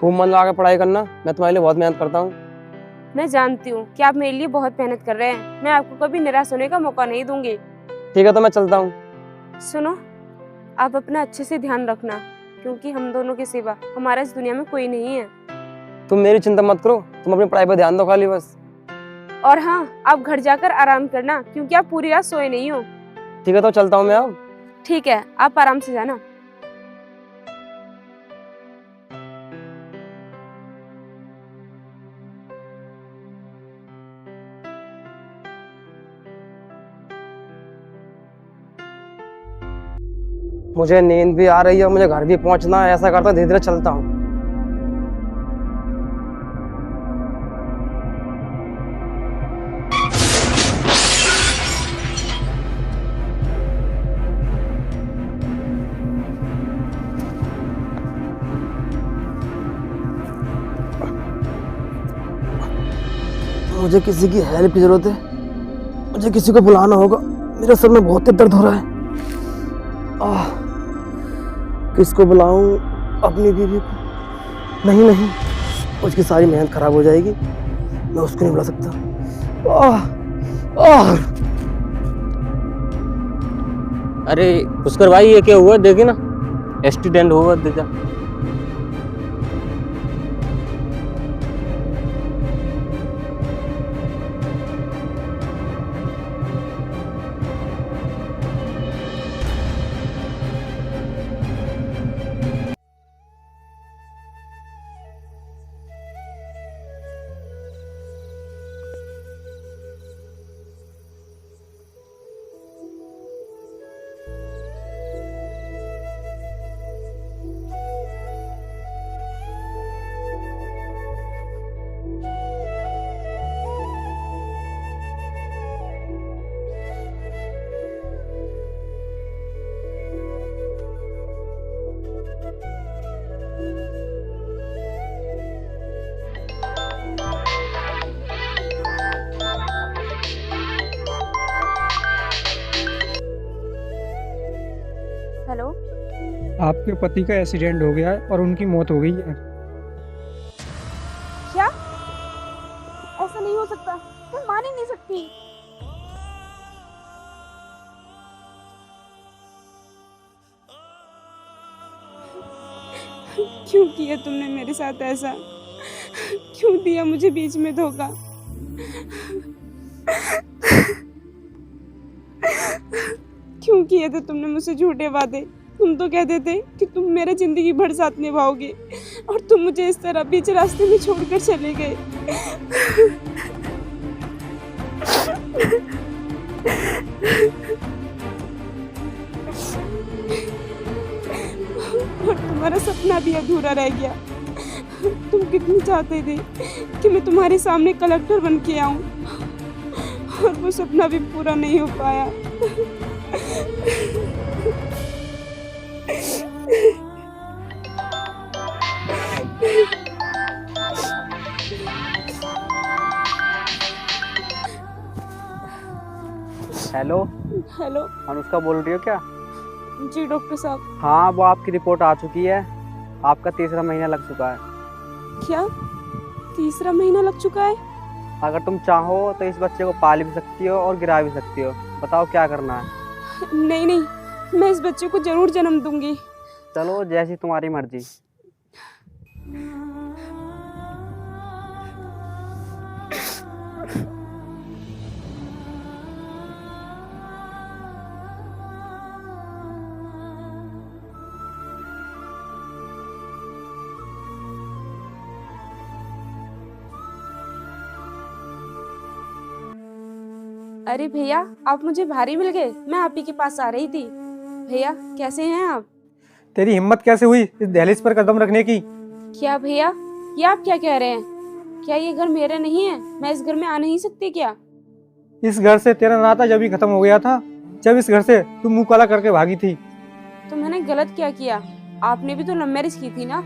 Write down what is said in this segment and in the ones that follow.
खूब मन लगा के पढ़ाई करना, मैं तुम्हारे लिए बहुत मेहनत करता हूँ। मैं जानती हूँ कि आप मेरे लिए बहुत मेहनत कर रहे हैं। मैं आपको कभी निराश होने का मौका नहीं दूंगी। ठीक है तो मैं चलता हूँ। सुनो, आप अपना अच्छे से ध्यान रखना, क्योंकि हम दोनों के सिवा हमारा इस दुनिया में कोई नहीं है। तुम मेरी चिंता मत करो, तुम अपनी पढ़ाई पर ध्यान दो खाली बस। और हाँ, आप घर जाकर आराम करना, क्योंकि आप पूरी रात सोए नहीं हो। ठीक है तो चलता हूँ मैं अब। ठीक है, आप आराम से जाना। मुझे नींद भी आ रही है और मुझे घर भी पहुंचना है। ऐसा करता धीरे धीरे चलता हूँ। मुझे किसी की हेल्प की जरूरत है, मुझे किसी को बुलाना होगा। मेरे सर में बहुत दर्द हो रहा है। किसको बुलाऊं? अपनी बीवी को? नहीं नहीं, उसकी सारी मेहनत खराब हो जाएगी, मैं उसको नहीं बुला सकता। अरे पुष्कर भाई, ये क्या हुआ? देखिए ना, एक्सीडेंट हुआ। देखा हेलो, आपके पति का एक्सीडेंट हो गया है और उनकी मौत हो गई है। क्या? ऐसा नहीं हो सकता, मैं मान ही नहीं सकती। क्यों किया तुमने मेरे साथ ऐसा? क्यों दिया मुझे बीच में धोखा? क्यों किए थे तुमने मुझसे झूठे वादे? तुम तो कहते थे कि तुम मेरा जिंदगी भर साथ निभाओगे, और तुम मुझे इस तरह बीच रास्ते में छोड़कर चले गए। और तुम्हारा सपना भी अधूरा रह गया। तुम कितनी चाहते थे कि मैं तुम्हारे सामने कलेक्टर बन के आऊं, और वो सपना भी पूरा नहीं हो पाया। Hello, hello. अनुष्का बोल रही हो क्या? जी डॉक्टर साहब। हाँ, वो आपकी रिपोर्ट आ चुकी है। आपका तीसरा महीना लग चुका है। क्या? तीसरा महीना लग चुका है? अगर तुम चाहो तो इस बच्चे को पाल भी सकती हो और गिरा भी सकती हो। बताओ क्या करना है? नहीं नहीं, मैं इस बच्चे को जरूर जन्म दूंगी। चलो, जैसी तुम्हारी मर्जी। अरे भैया, आप मुझे भारी मिल गए। मैं आप ही के पास आ रही थी। भैया कैसे हैं आप? तेरी हिम्मत कैसे हुई इस दहलीज पर कदम रखने की? क्या भैया, ये आप क्या कह रहे हैं? क्या ये घर मेरा नहीं है? मैं इस घर में आ नहीं सकती क्या? इस घर से तेरा नाता जब ही खत्म हो गया था, जब इस घर से तू मुंह काला करके भागी थी। तो मैंने गलत क्या किया? आपने भी तो लव मैरिज की थी ना?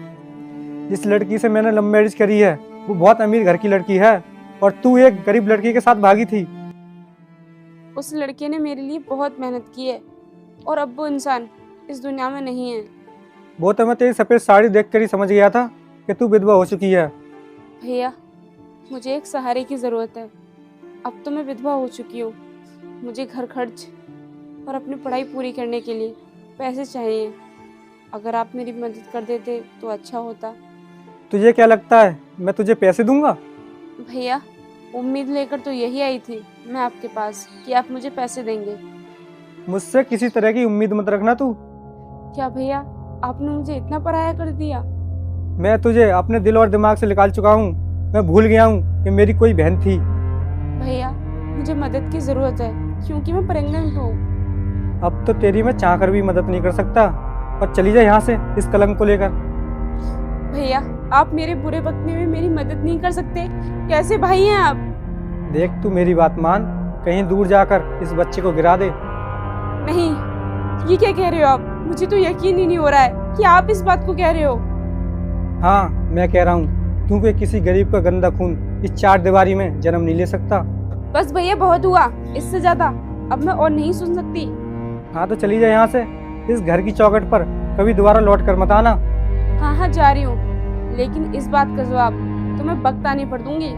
जिस लड़की से मैंने लव मैरिज करी है वो बहुत अमीर घर की लड़की है, और तू एक गरीब लड़की के साथ भागी थी। उस लड़के ने मेरे लिए बहुत मेहनत की है, और अब वो इंसान इस दुनिया में नहीं है। वो तो मैं तेरी सफेद साड़ी देख कर ही समझ गया था कि तू विधवा हो चुकी है। भैया, मुझे एक सहारे की ज़रूरत है। अब तो मैं विधवा हो चुकी हूँ। मुझे घर खर्च और अपनी पढ़ाई पूरी करने के लिए पैसे चाहिए। अगर आप मेरी मदद कर देते तो अच्छा होता। तुझे क्या लगता है मैं तुझे पैसे दूंगा? भैया, उम्मीद लेकर तो यही आई थी मैं आपके पास कि आप मुझे पैसे देंगे। मुझसे किसी तरह की उम्मीद मत रखना तू। क्या भैया, आपने मुझे इतना पराया कर दिया? मैं तुझे अपने दिल और दिमाग से निकाल चुका हूँ। मैं भूल गया हूँ कि मेरी कोई बहन थी। भैया, मुझे मदद की ज़रूरत है क्योंकि मैं प्रेग्नेंट हूँ। अब तो तेरी मैं चाह कर भी मदद नहीं कर सकता। और चली जा यहाँ से इस कलंक को लेकर। भैया, आप मेरे बुरे वक्त में भी मेरी मदद नहीं कर सकते? कैसे भाई हैं आप? देख तू मेरी बात मान, कहीं दूर जाकर इस बच्चे को गिरा दे। नहीं, ये क्या कह रहे हो आप? मुझे तो यकीन ही नहीं हो रहा है कि आप इस बात को कह रहे हो। हाँ मैं कह रहा हूँ, क्योंकि किसी गरीब का गंदा खून इस चार दीवारी में जन्म नहीं ले सकता। बस भैया, बहुत हुआ, इससे ज्यादा अब मैं और नहीं सुन सकती। हाँ तो चली जा यहाँ से। इस घर की चौखट पर कभी दोबारा लौट कर मत आना। हाँ हाँ, जा रही हूँ, लेकिन इस बात का जवाब तो मैं वक्त आने पर दूंगी।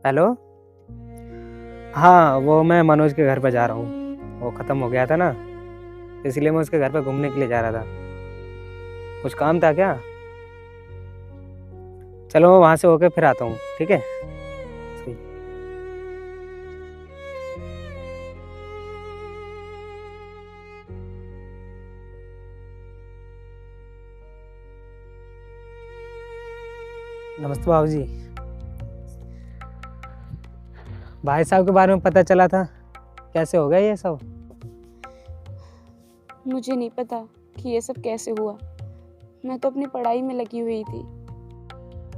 हेलो। हाँ वो मैं मनोज के घर पे जा रहा हूँ। वो ख़त्म हो गया था ना, इसलिए मैं उसके घर पे घूमने के लिए जा रहा था। कुछ काम था क्या? चलो मैं वहाँ से होके फिर आता हूँ, ठीक है? सही। नमस्ते बाबू जी। भाई साहब के बारे में पता चला था, कैसे हो गया ये सब? मुझे नहीं पता कि ये सब कैसे हुआ। मैं तो अपनी पढ़ाई में लगी हुई थी।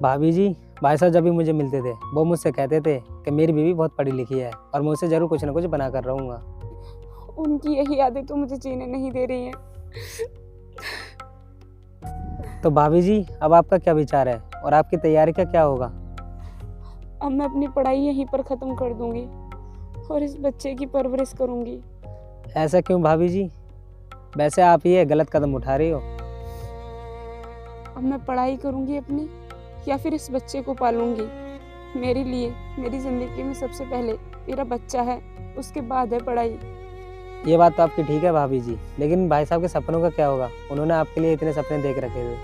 भाभी जी, भाई साहब जब भी मुझे मिलते थे वो मुझसे कहते थे कि मेरी बीवी बहुत पढ़ी लिखी है और मैं उसे जरूर कुछ ना कुछ बना कर रहूँगा। उनकी यही यादें तो मुझे जीने नहीं दे रही हैं। तो भाभी जी अब आपका क्या विचार है और आपकी तैयारी का क्या होगा? अब मैं अपनी पढ़ाई यहीं पर ख़त्म कर दूंगी और इस बच्चे की परवरिश करूंगी। ऐसा क्यों भाभी जी? वैसे आप ये गलत कदम उठा रही हो। अब मैं पढ़ाई करूंगी अपनी या फिर इस बच्चे को पालूंगी। मेरे लिए मेरी ज़िंदगी में सबसे पहले मेरा बच्चा है, उसके बाद है पढ़ाई। ये बात तो आपकी ठीक है भाभी जी, लेकिन भाई साहब के सपनों का क्या होगा? उन्होंने आपके लिए इतने सपने देख रखे थे।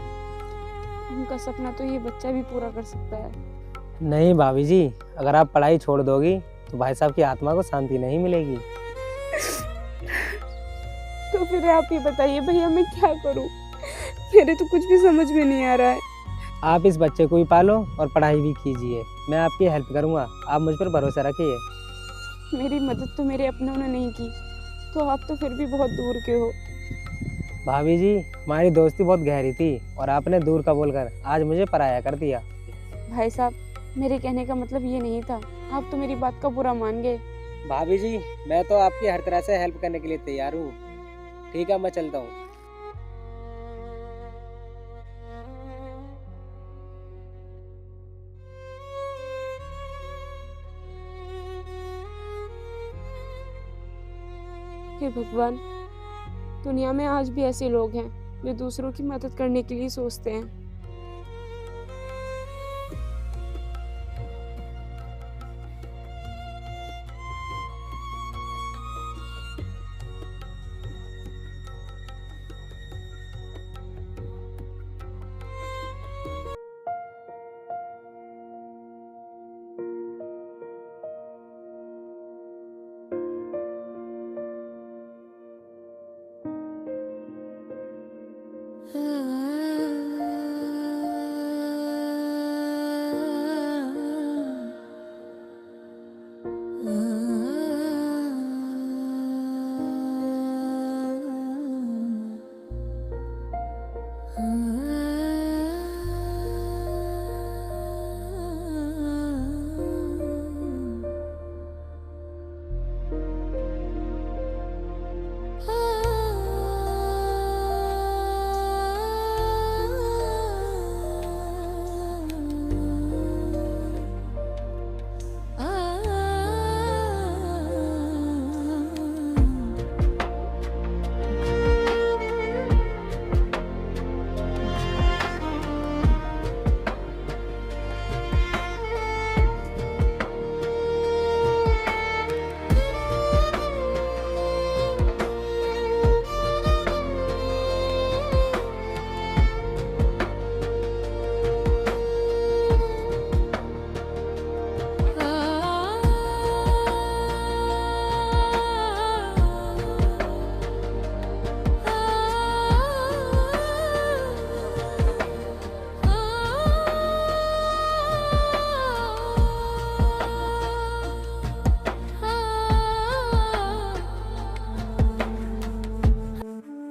उनका सपना तो ये बच्चा भी पूरा कर सकता है। नहीं भाभी जी, अगर आप पढ़ाई छोड़ दोगी तो भाई साहब की आत्मा को शांति नहीं मिलेगी। तो फिर आप ही बताइए भैया, मैं क्या करूं? मेरे तो कुछ भी समझ में नहीं आ रहा है। आप इस बच्चे को भी पालो और पढ़ाई भी कीजिए, मैं आपकी हेल्प करूँगा, आप मुझ पर भरोसा रखिए। मेरी मदद तो मेरे अपनों ने नहीं की, तो आप तो फिर भी बहुत दूर के हो। भाभी जी, हमारी दोस्ती बहुत गहरी थी और आपने दूर का बोलकर आज मुझे पराया कर दिया। भाई साहब, मेरे कहने का मतलब ये नहीं था, आप तो मेरी बात का बुरा मान गए। भाभी जी, मैं तो आपकी हर तरह से हेल्प करने के लिए तैयार हूँ। ठीक है, मैं चलता हूँ। हे भगवान, दुनिया में आज भी ऐसे लोग हैं जो दूसरों की मदद करने के लिए सोचते हैं।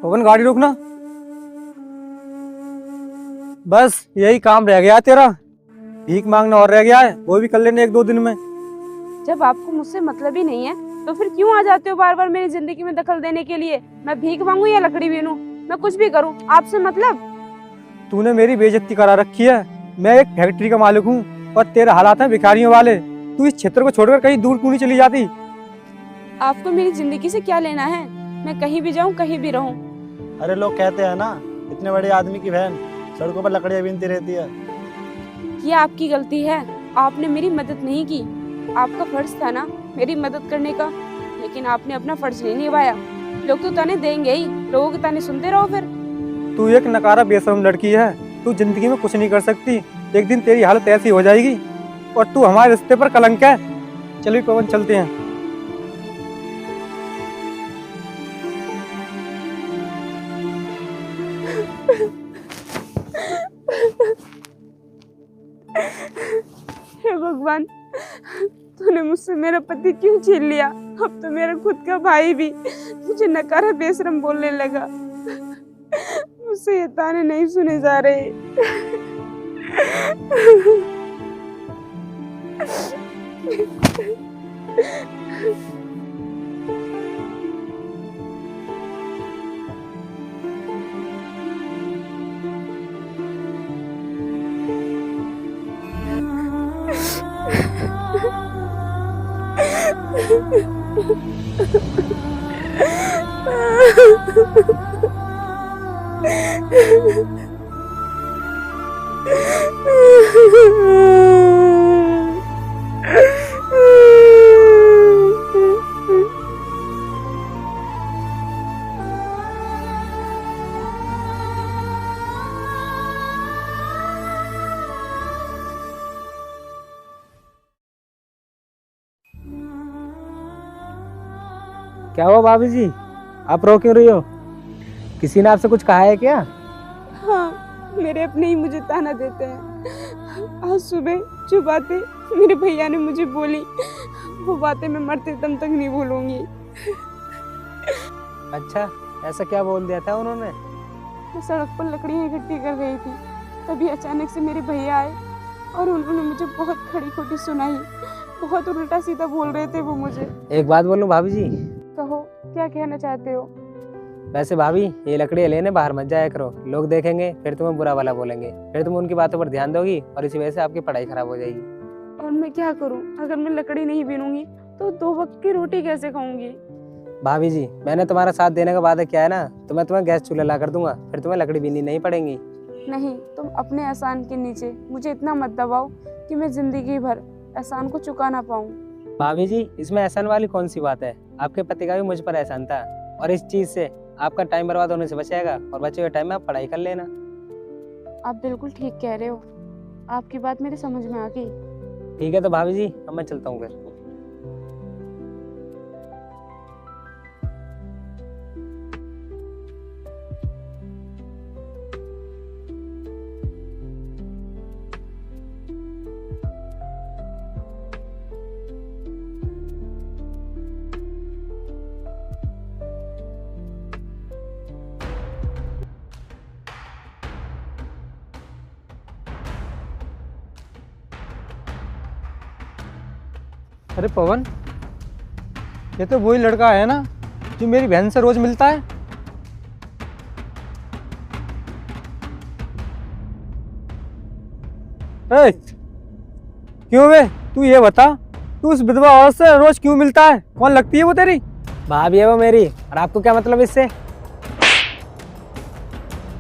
पवन गाड़ी रोकना। बस यही काम रह गया तेरा, भीख मांगना और रह गया है, वो भी कर लेने 1-2 दिन में। जब आपको मुझसे मतलब ही नहीं है तो फिर क्यों आ जाते हो बार बार मेरी जिंदगी में दखल देने के लिए? मैं भीख मांगू या लकड़ी बीनूं, मैं कुछ भी करूं, आपसे मतलब? तूने मेरी बेइज्जती करा रखी है। मैं एक फैक्ट्री का मालिक हूँ और तेरे हालात हैं भिखारियों वाले। तू इस क्षेत्र को छोड़कर कहीं दूर क्यों नहीं चली जाती? आपको मेरी जिंदगी से क्या लेना है? मैं कहीं भी जाऊं, कहीं भी रहूं। अरे लोग कहते हैं ना, इतने बड़े आदमी की बहन सड़कों पर लकड़ियां बीनती रहती है। ये आपकी गलती है, आपने मेरी मदद नहीं की। आपका फर्ज था ना मेरी मदद करने का, लेकिन आपने अपना फर्ज नहीं निभाया। लोग तो ताने देंगे ही, लोगों के ताने सुनते रहो फिर। तू एक नकारा बेशरम लड़की है, तू जिंदगी में कुछ नहीं कर सकती। एक दिन तेरी हालत ऐसी हो जाएगी और तू हमारे रिश्ते पर कलंक है। चलो पवन चलते हैं। हे भगवान, तूने मुझसे मेरा पति क्यों छीन लिया? अब तो मेरा खुद का भाई भी मुझे नकारा बेशरम बोलने लगा। मुझसे ये ताने नहीं सुने जा रहे। क्या हुआ भाभी जी, आप रो क्यों रही हो? किसी ने आपसे कुछ कहा है क्या? हाँ, मेरे अपने ही मुझे ताना देते हैं। आज सुबह जो बातें मेरे भैया ने मुझे बोली, वो बातें मैं मरते दम तक नहीं भूलूंगी। अच्छा, ऐसा क्या बोल दिया था उन्होंने? मैं सड़क पर लकड़ियाँ इकट्ठी कर रही थी, तभी अचानक से मेरे भैया आए और उन्होंने मुझे बहुत खड़ी खोटी सुनाई। बहुत उल्टा सीधा बोल रहे थे वो मुझे। एक बात बोलूं भाभी जी? कहो, क्या कहना चाहते हो? वैसे भाभी, ये लकड़ियाँ लेने बाहर मत जाया करो, लोग देखेंगे फिर तुम्हें बुरा भला बोलेंगे, फिर तुम उनकी बातों पर ध्यान दोगी और इसी वजह से आपकी पढ़ाई खराब हो जाएगी। और मैं क्या करूं? अगर मैं लकड़ी नहीं बीनूंगी तो 2 वक्त की रोटी कैसे खाऊंगी? भाभी जी, मैंने तुम्हारा साथ देने का वादा किया है ना, तो मैं तुम्हें गैस चूल्हा ला कर दूंगा, फिर तुम्हें लकड़ी बीननी नहीं पड़ेगी। नहीं, तुम अपने एहसान के नीचे मुझे इतना मत दबाओ कि मैं जिंदगी भर एहसान को चुका ना पाऊं। भाभी जी, इसमें एहसान वाली कौन सी बात है? आपके पति का भी मुझ पर एहसान था और इस चीज से आपका टाइम बर्बाद होने से बचेगा और बचे हुए टाइम में आप पढ़ाई कर लेना। आप बिल्कुल ठीक कह रहे हो, आपकी बात मेरे समझ में आ गई। ठीक है तो भाभी जी, अब मैं चलता हूँ फिर। अरे पवन, ये तो वही लड़का है ना जो मेरी बहन से रोज मिलता है। ए, क्यों बे? तू ये बता, तू उस विधवा औरत से रोज क्यों मिलता है? कौन लगती है वो तेरी? भाभी है वो मेरी, और आपको क्या मतलब इससे?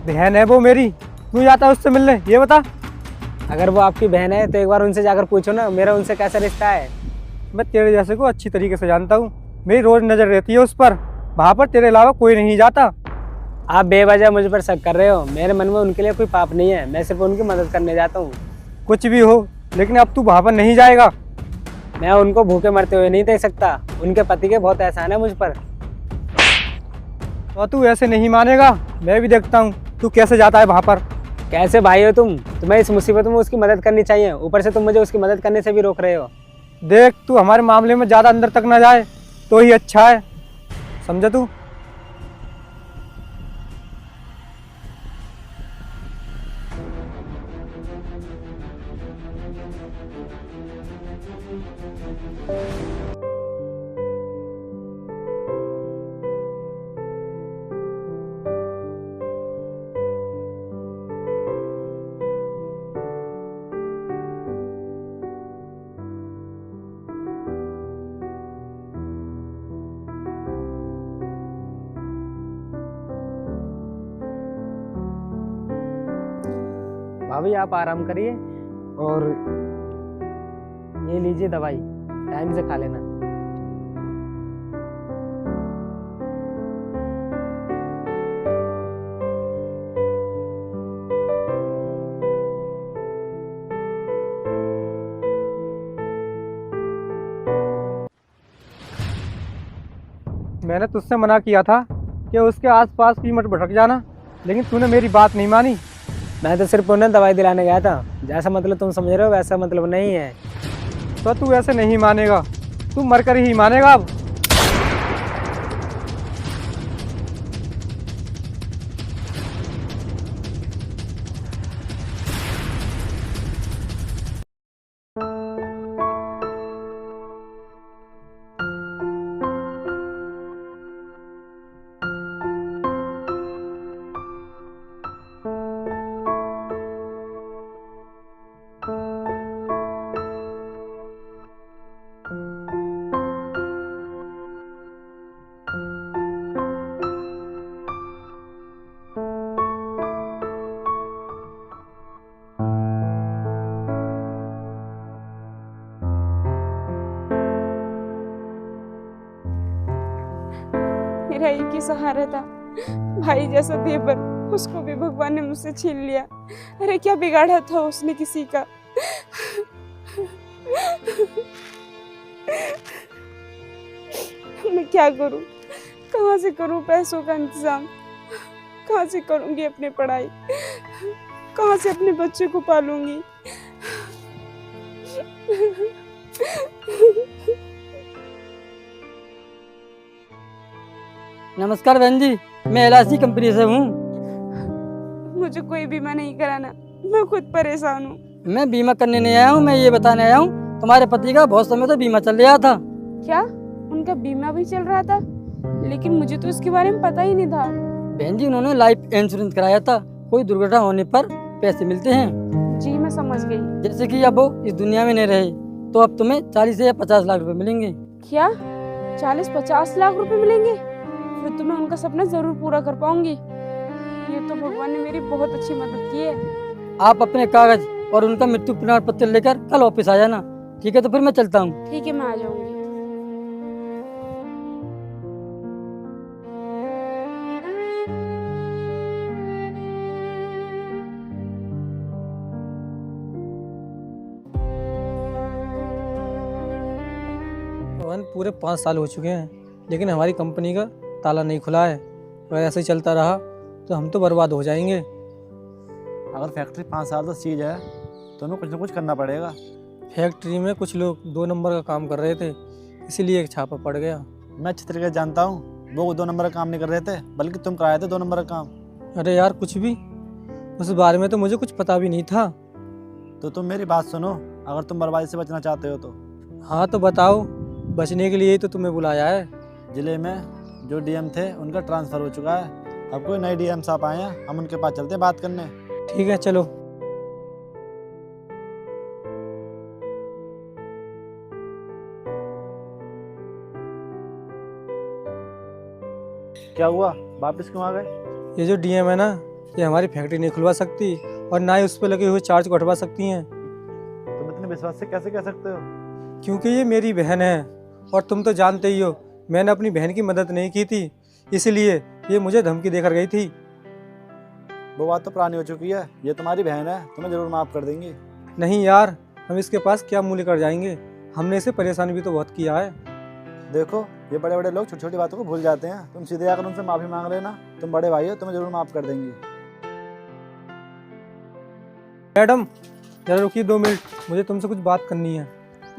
बहन है वो मेरी, क्यों जाता है उससे मिलने, ये बता। अगर वो आपकी बहन है तो एक बार उनसे जाकर पूछो ना, मेरा उनसे कैसा रिश्ता है। मैं तेरे जैसे को अच्छी तरीके से जानता हूँ, मेरी रोज नजर रहती है उस पर, वहाँ पर तेरे अलावा कोई नहीं जाता। आप बेवजह मुझ पर शक कर रहे हो, मेरे मन में उनके लिए कोई पाप नहीं है, मैं सिर्फ उनकी मदद करने जाता हूँ। कुछ भी हो, लेकिन अब तू वहाँ पर नहीं जाएगा। मैं उनको भूखे मरते हुए नहीं देख सकता, उनके पति के बहुत एहसान है मुझ पर। तो तू ऐसे नहीं मानेगा, मैं भी देखता हूँ तू कैसे जाता है वहाँ पर। कैसे भाई हो तुम? तुम्हें इस मुसीबत में उसकी मदद करनी चाहिए, ऊपर से तुम मुझे उसकी मदद करने से भी रोक रहे हो। देख, तू हमारे मामले में ज़्यादा अंदर तक ना जाए तो ही अच्छा है, समझा तू? भाभी आप आराम करिए और ये लीजिए दवाई, टाइम से खा लेना। मैंने तुझसे मना किया था कि उसके आसपास भी मत भटक जाना, लेकिन तूने मेरी बात नहीं मानी। मैं तो सिर्फ उन्हें दवाई दिलाने गया था, जैसा मतलब तुम समझ रहे हो वैसा मतलब नहीं है। तो तू ऐसे नहीं मानेगा, तू मरकर ही मानेगा अब। मेरा एक ही सहारा था, भाई जैसा देवर, उसको भी भगवान ने मुझसे छीन लिया। अरे क्या बिगाड़ा था उसने किसी का। मैं क्या करूं, कहाँ से करूं पैसों का इंतजाम, कहाँ से करूंगी अपनी पढ़ाई, कहाँ से अपने बच्चे को पालूंगी। नमस्कार बहन जी, मैं LIC कंपनी से हूँ। मुझे कोई बीमा नहीं कराना, मैं खुद परेशान हूँ। मैं बीमा करने नहीं आया हूँ, मैं ये बताने आया हूँ तुम्हारे पति का बहुत समय से बीमा चल रहा था। क्या उनका बीमा भी चल रहा था? लेकिन मुझे तो इसके बारे में पता ही नहीं था। बहन जी उन्होंने लाइफ इंश्योरेंस कराया था, कोई दुर्घटना होने पर पैसे मिलते हैं। जी मैं समझ गई। जैसे कि अब वो इस दुनिया में नहीं रहे तो अब तुम्हें 40 से या 50 लाख रुपए मिलेंगे। क्या 40-50 लाख रुपए मिलेंगे? फिर तो मैं उनका सपना जरूर पूरा कर पाऊंगी। ये तो भगवान ने मेरी बहुत अच्छी मदद की है। आप अपने कागज और उनका मृत्यु प्रमाण पत्र लेकर कल ऑफिस आ जाना, ठीक है? तो फिर मैं चलता हूँ। ठीक है, मैं आ जाऊंगी। पवन, पूरे 5 साल हो चुके हैं, लेकिन हमारी कंपनी का ताला नहीं खुला है। अगर ऐसे ही चलता रहा तो हम तो बर्बाद हो जाएंगे। अगर फैक्ट्री 5 साल से सीज है तो हमें कुछ ना कुछ करना पड़ेगा। फैक्ट्री में कुछ लोग 2 नंबर का काम कर रहे थे, इसीलिए एक छापा पड़ गया। मैं अच्छी तरीके से जानता हूँ, वो 2 नंबर का काम नहीं कर रहे थे, बल्कि तुम कराए थे 2 नंबर का काम। अरे यार, कुछ भी, उस बारे में तो मुझे कुछ पता भी नहीं था। तो तुम मेरी बात सुनो, अगर तुम बर्बादी से बचना चाहते हो तो। हाँ तो बताओ, बचने के लिए ही तो तुम्हें बुलाया है। जिले में जो DM थे उनका ट्रांसफ़र हो चुका है, अब कोई नए DM साहब आए हैं, हम उनके पास चलते हैं बात करने। ठीक है, चलो। क्या हुआ, वापस क्यों आ गए? ये जो DM है ना, ये हमारी फैक्ट्री नहीं खुलवा सकती और ना ही उस पर लगे हुए चार्ज को हटवा सकती हैं। तुम इतने विश्वास से कैसे कह सकते हो? क्योंकि ये मेरी बहन है और तुम तो जानते ही हो, मैंने अपनी बहन की मदद नहीं की थी, इसलिए ये मुझे धमकी देकर गई थी। वो बात तो पुरानी हो चुकी है, ये तुम्हारी बहन है, तुम्हें जरूर माफ़ कर देंगी। नहीं यार, हम इसके पास क्या मुँह लेकर जाएंगे, हमने इसे परेशान भी तो बहुत किया है। देखो, ये बड़े बड़े लोग छोटी छोटी बातों को भूल जाते हैं, तुम सीधे आकर उनसे माफ़ी मांग लेना, तुम बड़े भाई हो, तुम्हें जरूर माफ़ कर देंगी। मैडम जरा रुकिए 2 मिनट, मुझे तुमसे कुछ बात करनी है।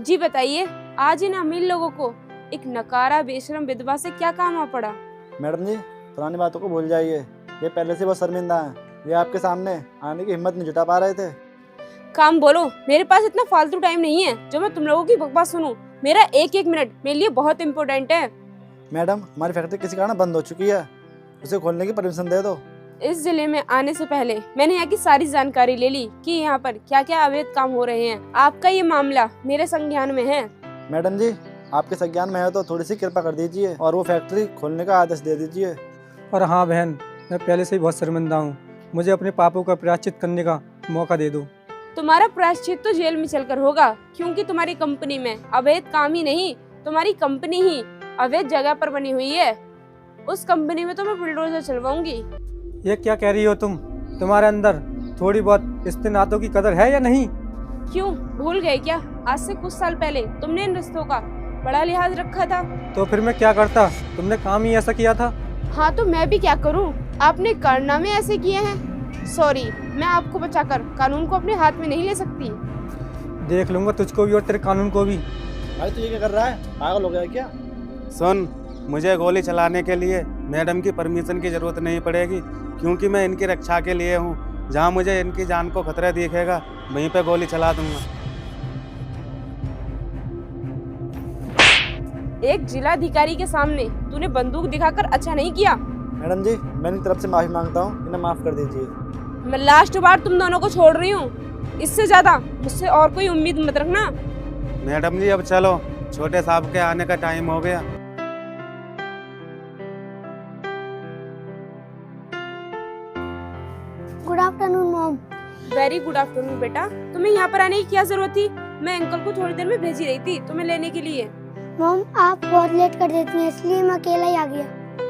जी बताइए, आज इन अमीर लोगों को एक नकारा बेशरम विधवा से क्या काम आ पड़ा? मैडम जी, पुरानी बातों को भूल जाइए, ये पहले से बहुत शर्मिंदा हैं, ये आपके सामने आने की हिम्मत नहीं जुटा पा रहे थे। काम बोलो, मेरे पास इतना फालतू टाइम नहीं है जो मैं तुम लोगों की बकवास सुनूं। मेरा एक एक मिनट मेरे लिए बहुत इम्पोर्टेंट है। मैडम, हमारी फैक्ट्री किसी कारण बंद हो चुकी है, उसे खोलने की परमिशन दे दो। इस जिले में आने से पहले मैंने यहाँ की सारी जानकारी ले ली कि यहाँ पर क्या क्या अवैध काम हो रहे हैं। आपका ये मामला मेरे संज्ञान में है। मैडम जी, आपके संज्ञान में है तो थोड़ी सी कृपा कर दीजिए और वो फैक्ट्री खोलने का आदेश दे दीजिए। और हाँ बहन, मैं पहले से ही बहुत शर्मिंदा हूँ, मुझे अपने पापों का प्रायश्चित करने का मौका दे दो। तुम्हारा प्रायश्चित तो जेल में चलकर होगा, क्योंकि तुम्हारी कंपनी में अवैध काम ही नहीं, तुम्हारी कंपनी ही अवैध जगह पर बनी हुई है। उस कंपनी में तो मैं बुलडोजर चलवाऊंगी। ये क्या कह रही हो तुम? तुम्हारे अंदर थोड़ी बहुत रिश्ते नातों की कदर है या नहीं? क्यों, भूल गए क्या? आज से कुछ साल पहले तुमने इन रिश्तों का बड़ा लिहाज रखा था। तो फिर मैं क्या करता? तुमने काम ही ऐसा किया था। हाँ तो मैं भी क्या करूँ, आपने कारनामे ऐसे किए हैं। सॉरी, मैं आपको बचाकर कानून को अपने हाथ में नहीं ले सकती। देख लूंगा तुझको भी और तेरे कानून को भी। भाई तू ये क्या कर रहा है? पागल हो गया है क्या? सुन, मुझे गोली चलाने के लिए मैडम की परमिशन की ज़रूरत नहीं पड़ेगी, क्योंकि मैं इनकी रक्षा के लिए हूँ। जहाँ मुझे इनकी जान को खतरा दिखेगा वहीं पे गोली चला दूंगा। एक जिलाधिकारी के सामने तूने बंदूक दिखाकर अच्छा नहीं किया। मैडम जी, मैं इनकी तरफ से माफ़ी मांगता हूँ, इन्हें माफ़ कर दीजिए। मैं लास्ट बार तुम दोनों को छोड़ रही हूँ, इससे ज्यादा मुझसे और कोई उम्मीद मत रखना। मैडम जी अब चलो, छोटे साहब के आने का टाइम हो गया। Good afternoon mom. Very good afternoon बेटा। तुम्हें यहाँ पर आने की क्या जरूरत थी? मैं अंकल को थोड़ी देर में भेज ही रही थी तुम्हें लेने के लिए। मॉम आप बहुत लेट कर देती हैं, इसलिए मैं अकेला ही आ गया।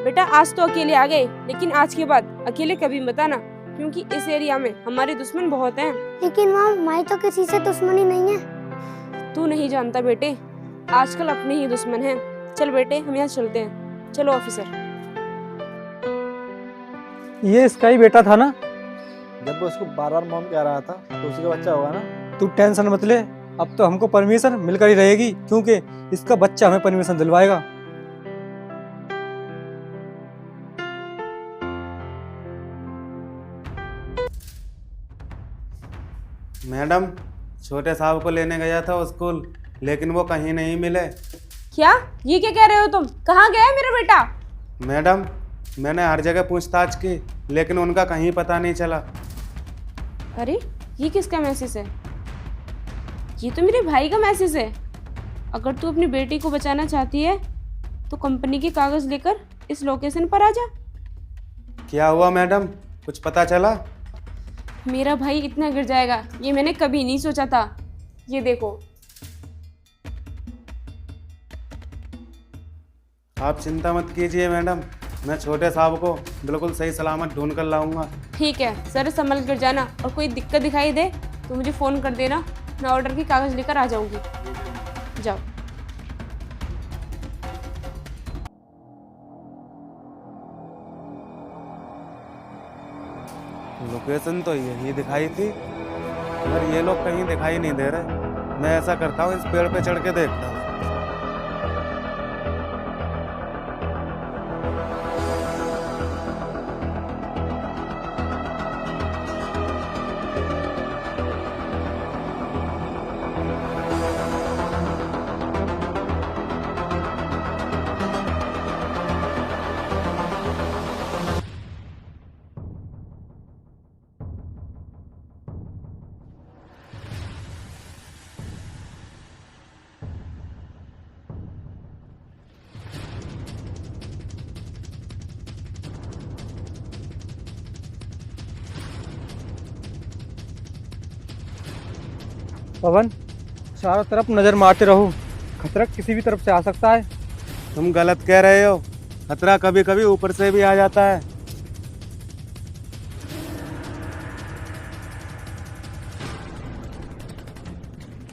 बेटा आज तो अकेले आ गए, लेकिन आज के बाद अकेले कभी मत आना, क्योंकि इस एरिया में हमारे दुश्मन बहुत हैं। लेकिन मॉम माई तो किसी से दुश्मनी नहीं है। तू नहीं जानता बेटे, आजकल अपने ही दुश्मन हैं। चल बेटे हम यहाँ चलते हैं। चलो ऑफिसर। ये इसका ही बेटा था ना? जब वो उसको बार बार मॉम कह रहा था तो उसी का बच्चा होगा ना। तू टेंशन मत ले, अब तो हमको परमिशन मिलकर ही रहेगी, क्योंकि इसका बच्चा हमें परमिशन दिलवाएगा। मैडम, छोटे साहब को लेने गया था स्कूल, लेकिन वो कहीं नहीं मिले। क्या ये क्या कह रहे हो तुम? कहाँ गया है मेरा बेटा? मैडम, मैंने हर जगह पूछताछ की, लेकिन उनका कहीं पता नहीं चला। अरे ये किसका मैसेज है? ये तो मेरे भाई का मैसेज है। अगर तू अपनी बेटी को बचाना चाहती है तो कंपनी के कागज लेकर इस लोकेशन पर आ जा। क्या हुआ मैडम, कुछ पता चला? मेरा भाई इतना गिर जाएगा ये मैंने कभी नहीं सोचा था। ये देखो। आप चिंता मत कीजिए मैडम, मैं छोटे साहब को बिल्कुल सही सलामत ढूंढ कर लाऊंगा। ठीक है सर, संभल कर जाना, और कोई दिक्कत दिखाई दे तो मुझे फ़ोन कर देना, मैं ऑर्डर के कागज़ लेकर आ जाऊंगी। जाओ। लोकेशन तो यही दिखाई थी, पर ये लोग कहीं दिखाई नहीं दे रहे। मैं ऐसा करता हूँ, इस पेड़ पे चढ़ के देखता हूँ। पवन, चारों तरफ नजर मारते रहो, खतरा किसी भी तरफ से आ सकता है। तुम गलत कह रहे हो, खतरा कभी कभी ऊपर से भी आ जाता है।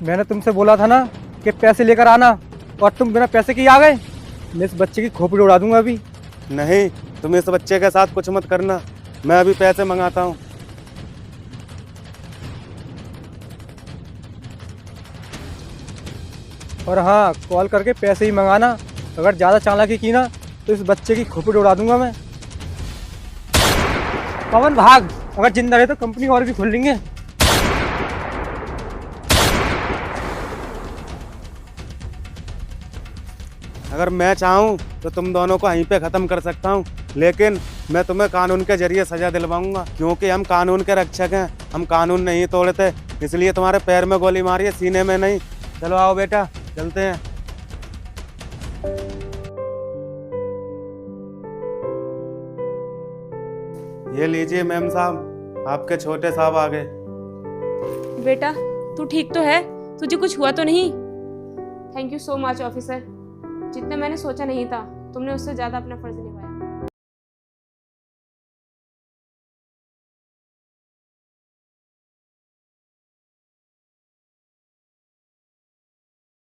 मैंने तुमसे बोला था ना कि पैसे लेकर आना, और तुम बिना पैसे के ही आ गए। मैं इस बच्चे की खोपड़ी उड़ा दूंगा अभी। नहीं, तुम इस बच्चे के साथ कुछ मत करना, मैं अभी पैसे मंगाता हूँ। और हाँ, कॉल करके पैसे ही मंगाना। अगर ज़्यादा चालाकी की ना तो इस बच्चे की खोपड़ी उड़ा दूंगा मैं। पवन भाग, अगर जिंदा रहे तो कंपनी और भी खोल लेंगे। अगर मैं चाहूँ तो तुम दोनों को यहीं पे ख़त्म कर सकता हूँ, लेकिन मैं तुम्हें कानून के जरिए सज़ा दिलवाऊंगा, क्योंकि हम कानून के रक्षक हैं। हम कानून नहीं तोड़ते, इसलिए तुम्हारे पैर में गोली मारी है, सीने में नहीं। चलो आओ बेटा, चलते हैं। ये लीजिए मैम साहब, आपके छोटे साहब आ गए। बेटा तू ठीक तो है? तुझे कुछ हुआ तो नहीं? Thank you so much officer, जितना मैंने सोचा नहीं था तुमने उससे ज़्यादा अपना फर्ज निभाया।